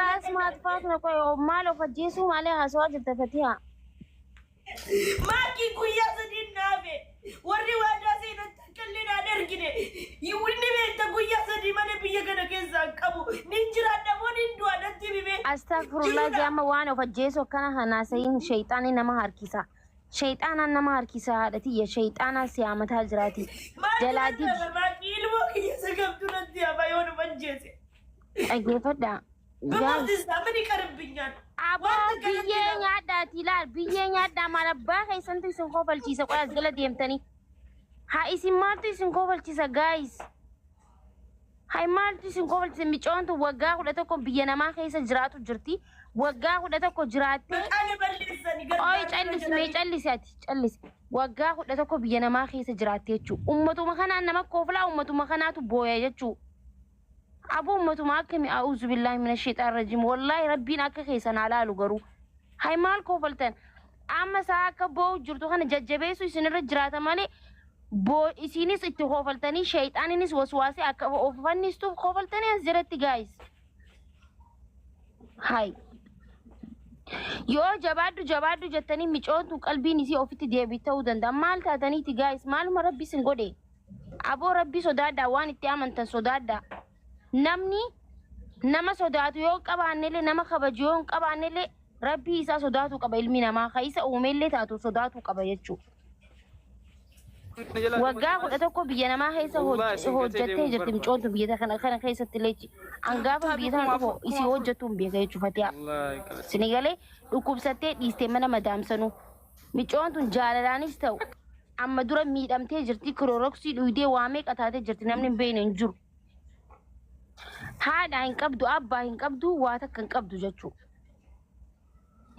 የራስ ማጥፋት ነው። ቆይ ማለው ፈጂሱ ማለት ሀሳብ ተፈቲያ ማኪ ጉያ ሰዲናቤ ወሪ ዋዳሴ ነው ተከለና አደርግኔ ይውኒ ቤት ጉያ ሰዲ ማለ በየገነ ከዛ ቀቡ ንንጅራ ደሞን እንዱ አደት ቢቤ አስተግፍሩላህ ጃማ ዋነው ፈጂሱ ከና ሀናሰይን ሸይጣን ነማ ሀርኪሳ ሸይጣን ነማ ሀርኪሳ አደቲ የሸይጣን ሲያመታ ጅራቲ ጀላዲ ማኪ ልቦ ከየሰገብቱ ነቲ አባዮን ፈጂሴ አገፈዳ በማድስ ምን ይቀርብኛል አባ ቢየኛ ዳት ይላል ቢየኛ ዳ ማለት ባይ ሰንት ሲንኮፈልቺሰ ቆይ አዝገለ ደምተኒ ሃይ ሲማርት ሲንኮፈልቺሰ ጋይስ ሃይ ማርት ሲንኮፈልቺሰ ሚጮንቱ ወጋ ሁለተኮ ቢየናማ ከይሰ ጅራቱ ጅርቲ ወጋ ሁለተኮ ጅራቴ አይ ጨልስ ጨልስያት ጨልስ ወጋ ሁለተኮ ቢየናማ ከይሰ ጅራቴቹ ኡመቱ መከና ነማ ኮፍላ ኡመቱ መከናቱ ቦያየቹ أبو متوماكمي أعوذ بالله من الشيطان الرجيم والله ربنا كخيسان على لغرو هاي مال كوفلتن أما ساكا بو جرتو خانا ججبيسو يسنر جراتا مالي بو إسينيس اتو خوفلتني شيطاني نس وسواسي أكا وفنستو خوفلتني أزرتي جايز هاي يو جبادو جتني ميچوتو قلبي نسي اوفيتي ديبيتو دندا مال تاتني تي جايز مال مربي سنغودي أبو ربي صدادا واني تيامنتن صدادا namni nama sodaatu yoo qabaannele nama kabaju yoo qabaannele rabbi isa sodaatu qaba ilmi nama kaisa uumelle taatu sodaatu qaba jechu waggaa kudha tokko biyya nama kaisa hojjattee jirti micoontu biyya kana keessatti leechi angaafa biyya kana qofa isi hojjattu biyya jechu fatiya sinigale dhukkubsattee dhiiste mana madaamsanu micoontu jaalalaanis ta'u amma dura miidhamtee jirti kiroroksii dhuydee waamee qataatee jirti namni beene hin jiru هذا هنقبضو أبا هنقبضو واتك هنقبضو جاتشو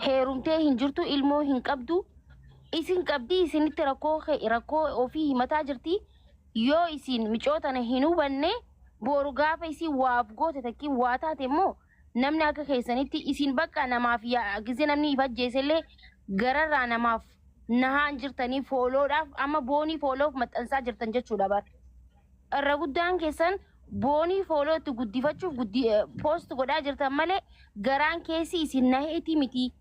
هيرمتي هنجرتو إلمو هنقبضو إسين قبضي إسين ركو وفيه متاجرتي يو إسين مجوتانا هنو بني بورغافة إسين وابغو تتكي واتا تمو نمنا أكا خيسانيتي إسين بكا نماف يا أكزي نمني إفاد جيسلي غرر نماف نهان جرتاني فولو راف أما بوني فولو متنسا جرتان جاتشو دابار الرغدان كيسان بوني فولو تقديفتشو بوست قدا جرتا مالي غران كيسي سنهيتي متي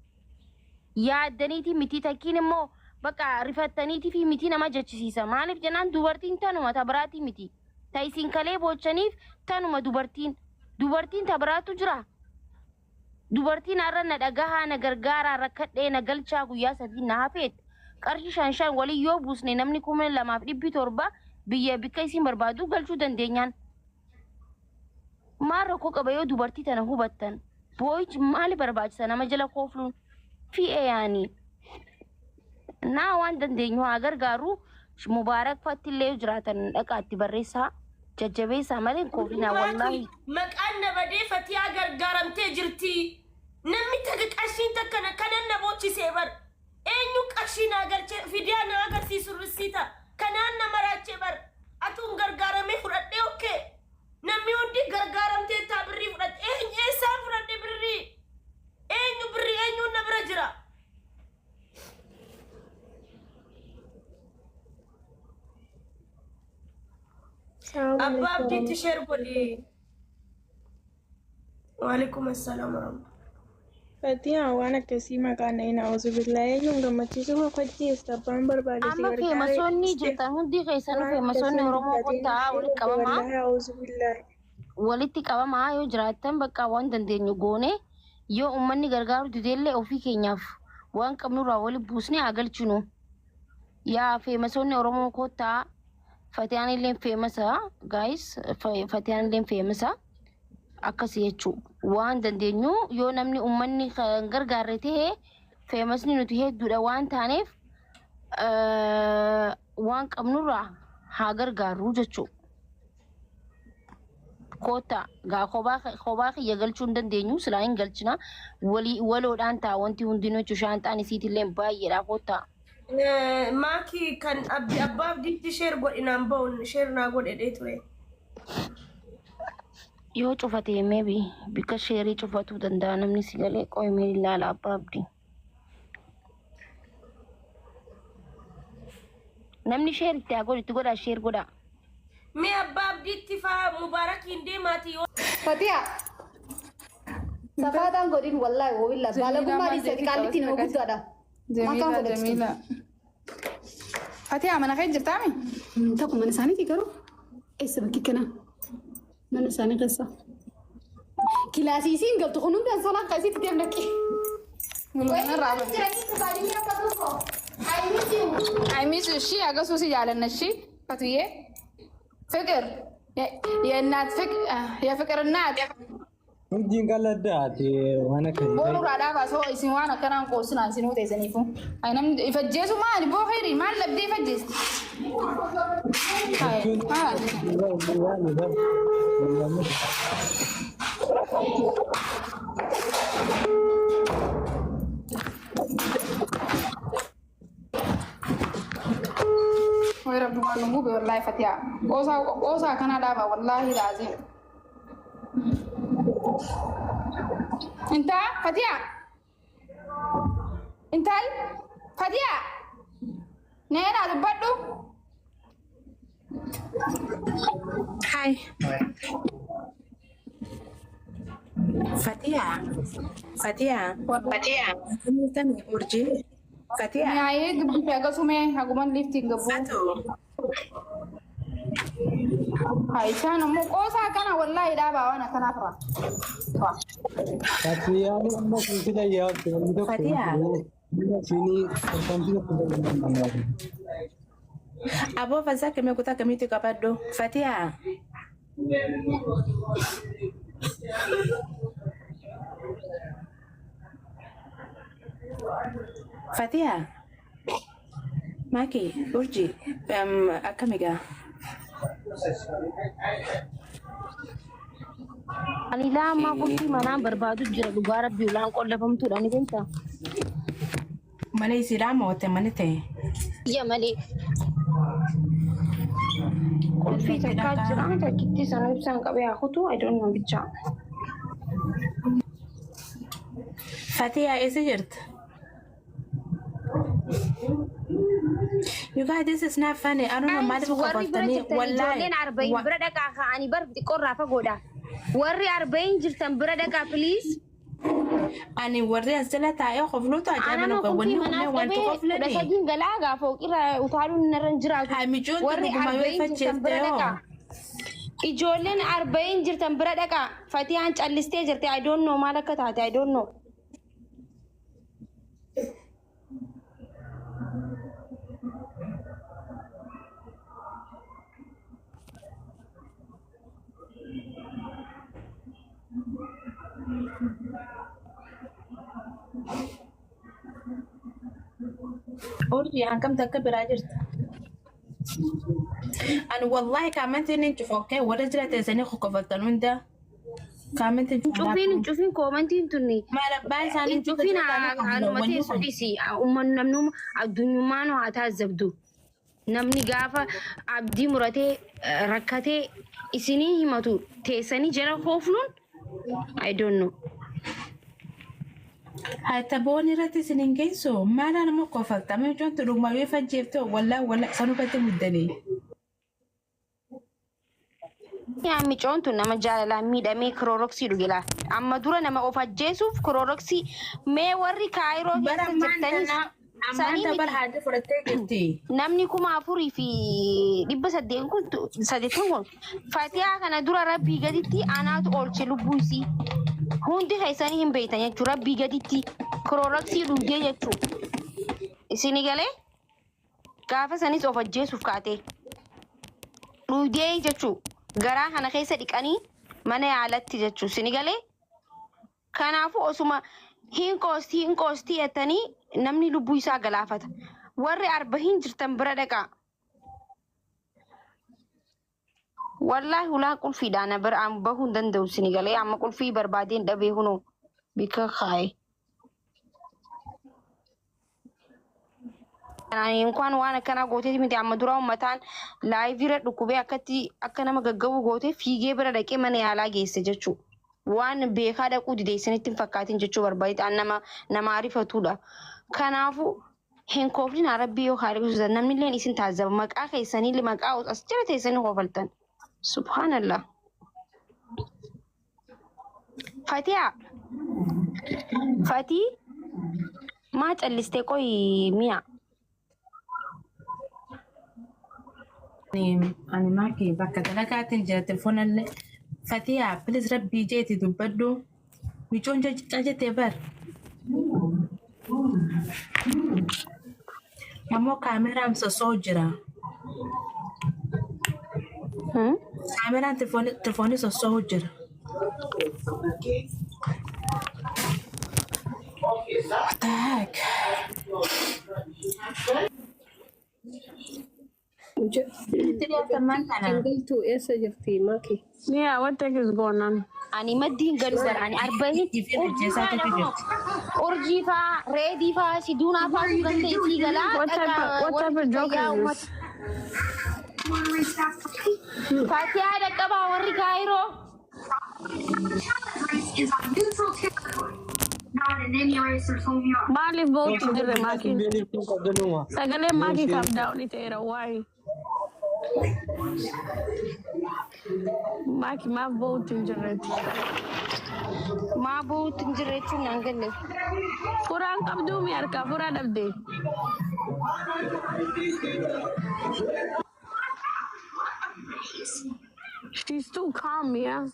يادنيتي متي تكين مو بقى رفتنيتي في متي نما جتشيسا مالف جنان دوبرتين تانو تبراتي متي تايسين كالي بوچنيف تانو دوبرتين تبراتو جرا دوبرتين أرنا دقاها نغرغارا ركت لي نغلچا قويا سدي نافيت قرشي شانشان ولي يوبوسني نمني كومن لما فدي توربا بيا بكايسين بربادو غلچو دندينيان مارو كو قبيو دوبرتي تنا هوبتن بويج مالي برباج سنه مجلا خوفلون في ايه يعني نا وان دنيو اگر غارو مبارك فتلي جراتن دقاتي بريسا ججبيسا مالين كوفينا والله مكان بدي فتي اگر غارمتي جرتي نمي تقشين تكنا كنن نبوچي سيبر اينو قشين اگر فيديانا اگر سي سرسيتا كنان نمراچي بر اتون غرغارمي فرده اوكي نمي ودي غرغارمتي تابري فرد ايه سافرد بري اينو بري اينو نبرجرا ابا بدي تشير بولي وعليكم السلام ورحمه فتيا وانا كسيما كان هنا اعوذ بالله يوم لما تشوفوا فتي استبان بربادي اما في مسوني جتا هندي خيسانو في مسوني رومو قطا ولقبما اعوذ بالله walitti qabama yoo jiraatan bakka waan dandeenyu goone yoo ummanni gargaaru dideelle ofii keenyaaf waan qabnurraa wali buusnee agalchinu yaa feemasoonni oromoo kootaa fatiyaan illee feemasa guys fatiyaan illee feemasa akkasii jechuu waan dandeenyu yoo namni ummanni gargaarre ta'e feemasni nuti hedduudha waan taaneef waan qabnurraa haa gargaarru jechuu كوتا غا خوبا خي يغلچون دندينيو سلاين غلچنا ولو دان تا وانتي هندينو چشان تاني سيتي لين باي را كوتا ماكي كان اباب دي شير غو انام بون شير نا غو ديتوي يو چوفتي ميبي بيكا شيري چوفتو دندا نمني سيغلي كوي ميري لا اباب دي نمني شير تي اغو دي غودا شير غودا मैं अब्बाब दी तिफा मुबारक हिंदी माती फतिया Safaadhaan godhin wallaahi wabillaa baalagummaa dhiisati qaallitti nama guddaadha. Jamiila. Fatii amana kee jirtaami? Tokko mana isaaniiti garuu eessa bakki kana mana isaanii keessa. Kilaasiisiin galtu kun hundi ansalaan kaasitti deem dhaqee. I miss you. She agarsuusi jaalanna ishii Fatiyee. Fikir. የፍቅር እናት እንጂን ቀለዳት ዋና ከዚህ ቦሩራዳ ባሶ ኢሲን ዋና ከናን ቆስናን ሲኖ ተሰኒፉ አይነም ይፈጀሱ ማን ቦኸሪ ማን ለብደ ይፈጀስ ويا رب ما نمو والله فتيا اوسا كان دابا والله العظيم انت فتيا انت فتيا نينا دبدو هاي فتيا تاني أورجي فتيا ناي دبدو بيغا سومي هاغومان ليفتي غبو هاي كان مو اوسا كان والله دابا وانا كان افرا فتيا ما كده يا فتيا sini abo fazake mekutaka miti kapado Fatia Fatia Maki Urji akamiga Ani lama qulti mana barbaadu jira dhugaa rabbi ulaan qollafamtuudha ni beektaa mana islaama wate manite ya malee qulfii takkaa jira takkitti sana ibsaan qabee hakutu I don't know bicha Fatia isi jirt You guys, this is not funny. I don't know. Madam, wallahi. Arba'in bira dhaqaa ka'anii bar xiqqoorraa fagoodha. Warri arba'in jirtan bira dhaqaa please. Ani warri asjala taa'ee qofluutu ajaa'ibna qabanni humna wanti qoflani. Dhasagiin galaa gaafa irra utaaluun narra jiraatu. Warri arba'in jirtan bira dhaqaa. Ijoolleen arba'in jirtan bira dhaqaa. Fatiyaan callistee jirti. I don't know maal akka taate. I don't know. Orji angkam takka biraajir an wallahi kaamanti nin cufoke wada jira teesanii qoqqofatan hunda kaamanti cufin koomantiin tunni maala baay'isaan cufin haadhumatee sudhisi umman namnu addunyummaan haa taazabdu namni gaafa abdii muratee rakkatee isinii himatu teessanii jala koofluun I don't know Hatta booni irratti isiniin geessu maala nama kofaltame ijoontu dhugumawee fajjeefte walla sanubatti muddanii. Yaa micoontu nama jaalalaan miidhamee kirooroksii dhugila. Amma dura nama of ajjeesuuf kirooroksii mee warri kaayiroo keessa jirtanii Amanta bar haadha fudhattee jirti. Namni 4,000 fi 800 kun Fatiyaa kana dura rabbii gaditti anaatu oolche lubbuu isii. Hundi keessanii hin beektan jechuudha rabbii gaditti kirooroksii dhugee jechuudha. Isini galee gaafa sanis of ajjeesuuf kaatee dhugee jechuudha garaa kana keessa dhiqanii mana yaalatti jechuudha. Isini galee kanaafuu osuma hin koostii jettanii namni lubbuu isaa galaafata. Warri arba'in jirtan bira dhaqaa. Wallahi ulaan qulfiidhaan biraan bahuu hin danda'u isini galee amma qulfii barbaadeen dhabee hunoo bika kaaye. Inkwaan waan akkanaa gootee miti amma dura uummataan laayiviirra dhukkubee akka nama gaggabu gootee fiigee bira dhaqee mana yaalaa geesse jechuudha. Waan beekaa dhaquu dideessanitti hin fakkaatin jechuu barbaadaan nama arifatudha. Kanaafuu hin kooflin rabbii yoo haalisu namni illee isin taazaba maqaa keessanii maqaa as jira teessanii koofaltan. Subhanallah. Fatiha Fati maa callistee qoyi mi'a. Ani maakii bakka dalagaatiin jira telefoonallee Fatiyaa bilis rabbii jeeti dubbadhu micoon jettee bar. Ammoo kaameraan sosoo jira. Kaameraan telefoonii sosoo jira. What the heck? Yeah, what the heck is going on? Ani maddiin gadbar ani arba'in urjii faa reedii faa siduunaa faa ganda isii galaa. What type of joke is this? Fatiyaa dhaqqabaa warri kaayiroo. Mali vote jire Maki. Sagale Maki calm down itera why? Maki ma vote jire. Ma vote jire chunangale. Kurang kabdu mi arka pura dabde. She's too calm, yeah.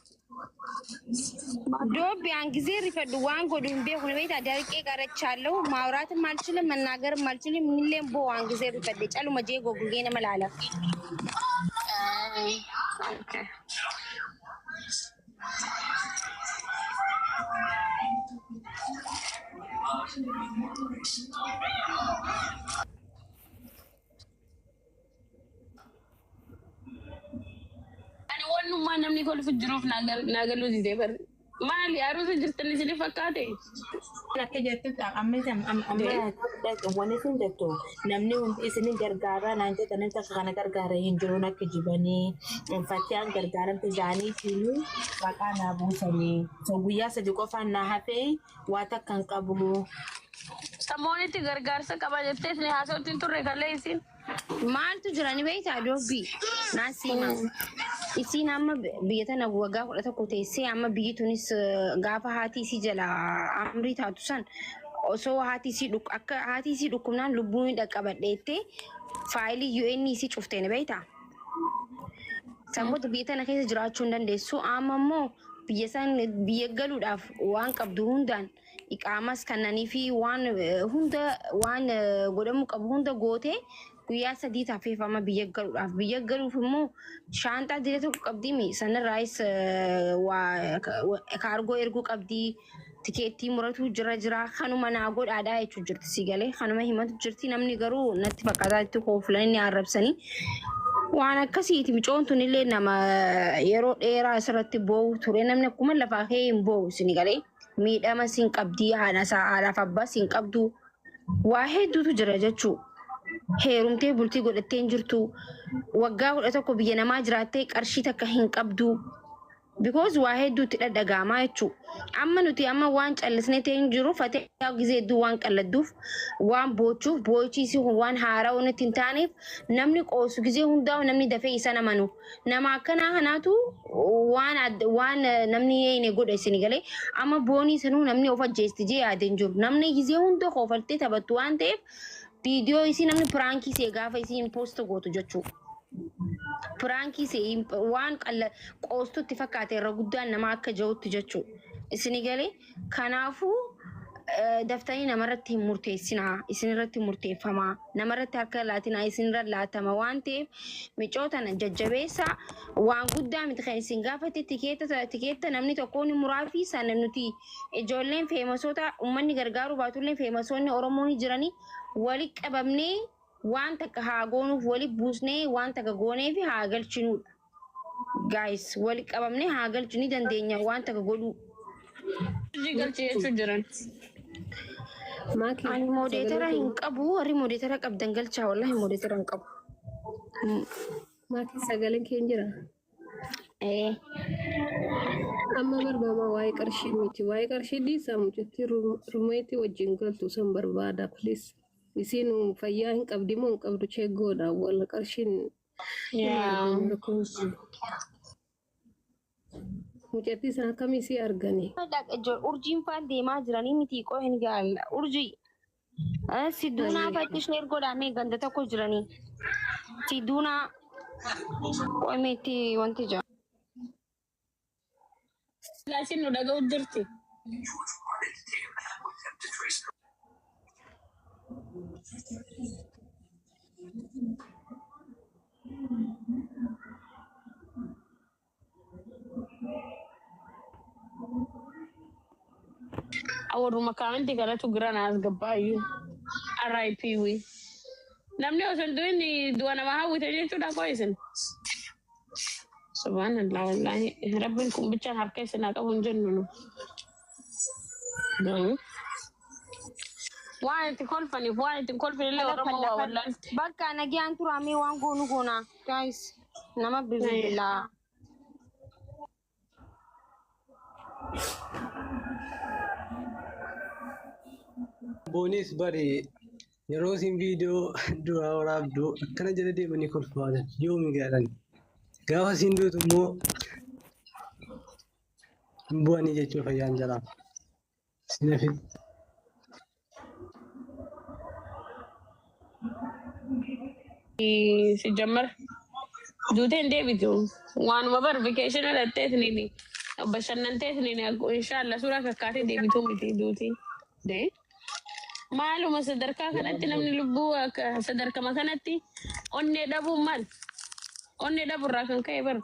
Dobi an ጊዜ ሪፈዱ ዋን ጎዱን ቤ ሆነ ቤት አዳርቄ ቀረቻለሁ ማውራት ማልችል መናገር ማልችል ምንለም ቦ ዋን ጊዜ ሪፈዱ ጫሉ መጄ ጎጉጌነ መላላ Okay. One man namni kol fujroof nagal luzi debar mali arusa jirtani sini fakkaate Akka jettutti amma wanni sun jettu namni hundi isin gargaara naan jedhanii takka kana gargaara hin jiru akka jibanii Fatiyaan gargaaramte jaaniitiin maqaa naa buusanii so guyyaa sadi qofaan naa hafee waa takka hin qabu. samoonitti gargaarsa qaba jettee isin haasawtiin turre kallee isin maaltu jirani beeyta Dobi naasima isin amma biyya tana waggaa 11 teessee amma biyyi tunis gaafa haati isii jala amrii taatu san osoo haati isii dhukkubnaan lubbuun dhaqqabadheettee faayilii UN isii cufteen beeyta. Sammuu biyya tana keessa jiraachuu hin dandeessu amma immoo biyya galuudhaaf waan qabdu hundaan iqaamas kannanii fi waan godhamuu qabu hunda gootee guyyaa sadii taafeeffama biyya galuuf immoo shaantaa diree tokko qabdii mi sanarraayis kaargoo erguu qabdii tikeettii muratu jira kanuma naa godhaadhaa jechuu jirti si galee kanuma himatu jirti namni garuu natti fakkaataa itti kooflanii arrabsanii waan akkasiiti micoon tunillee nama yeroo dheeraa asirratti boo'u ture namni akkuma lafaa kee hin boo'u si galee miidhama siin qabdii haadhaaf abbaa siin qabdu waa hedduutu jira jechuu. Heerumtee bultii godhattee hin jirtu waggaa 11 biyya namaa jiraattee qarshii takka hin qabdu because waa hedduutti dhadhagaamaa jechuu amma nuti amma waan callisnee ta'e hin jiru Fatiyaa gisee hedduu waan qalladduuf waan boochuuf boochiisii waan haaraa wanitti hin taaneef namni qoosu gisee hundaa namni dafee isa namanu nama akkanaa kanaatu waan namni yeene godha isin galee amma boonii sanuu namni of ajjeesti jee yaadee hin jiru namni gisee hunda koofaltee taphattu waan ta'eef video isi namni pranki se gaafa isiin post gootu jechuu pranki se waan qalla qoostutti fakkaate irra guddaan nama akka jawutti jechuu isini galee kanaafu daftanii namarratti hin murteessinaa isinirratti murteeffamaa namarratti harka laatinaa isinirra laatama waan ta'eef micootana jajjabeessa waan guddaa miti kan isin gaafate tikeetta namni tokkoon muraafi sana nuti ijoolleen feemasoota ummanni gargaaru baatulleen feemasoonni Oromoon jiranii wali qabamnee waan takka haa goonuuf wali buusnee waan takka goonee fi haa galchinuudha. Guys wali qabamnee haa galchuu dandeenya waan takka godhuu. galchee jechuu jiran. Ani modeetara hin qabu warri modeetara qabdan galchaa wallahi modeetara hin qabu. Maatii sagaleen kee hin jira. Amma barbaama waa'ee qarshii miti. Waa'ee qarshii dhiisaa mucatti rumeetii wajjin galtu san barbaada please. Isiin fayyaa hin qabdi moo hin qabdu cheeggoodha walla qarshiin. mucatti isaa kamisii arganii. Urjiin faan deemaa jiranii miti qoo hin gaalla. Urjii. Si duunaa fakkishni ergoodhaamee ganda tokko jiranii. Si duunaa qoo miti wanti jira. Laasin nu dhaga'u jirti. Awuruma kaanti kanatu girana as gabbaayyuu. RIP wi. Namni osoo du'ini du'a nama hawwite jechuudha koo isin. Subhanallah wallahi rabbiin kun bichaan harka isin haa qabu hin jennu nu. Waan itti kolfaniif waan itti kolfanillee Oromoo waa wallaalti. Bakka nagaan turaamee waan goonu goona. Guys nama bilbilaa. Bonis bari yeroo isin viidiyoo duraa waraabdu akkana jala deemanii kolfaa yoomi gaadhan. Gaafa isin duutu immoo hin bu'anii jechuu fayyaan jala. Sinafi. Sijammar duuteen deebitu waanuma bar vakeeshina dhatteetiniini bashannanteetiniini inshaallah suuraa kakkaatee deebituu miti duutiin. Maaluma sadarkaa kanatti namni lubbuu sadarkama kanatti onnee dhabuu maal? Onnee dhabuurraa kan ka'e bar.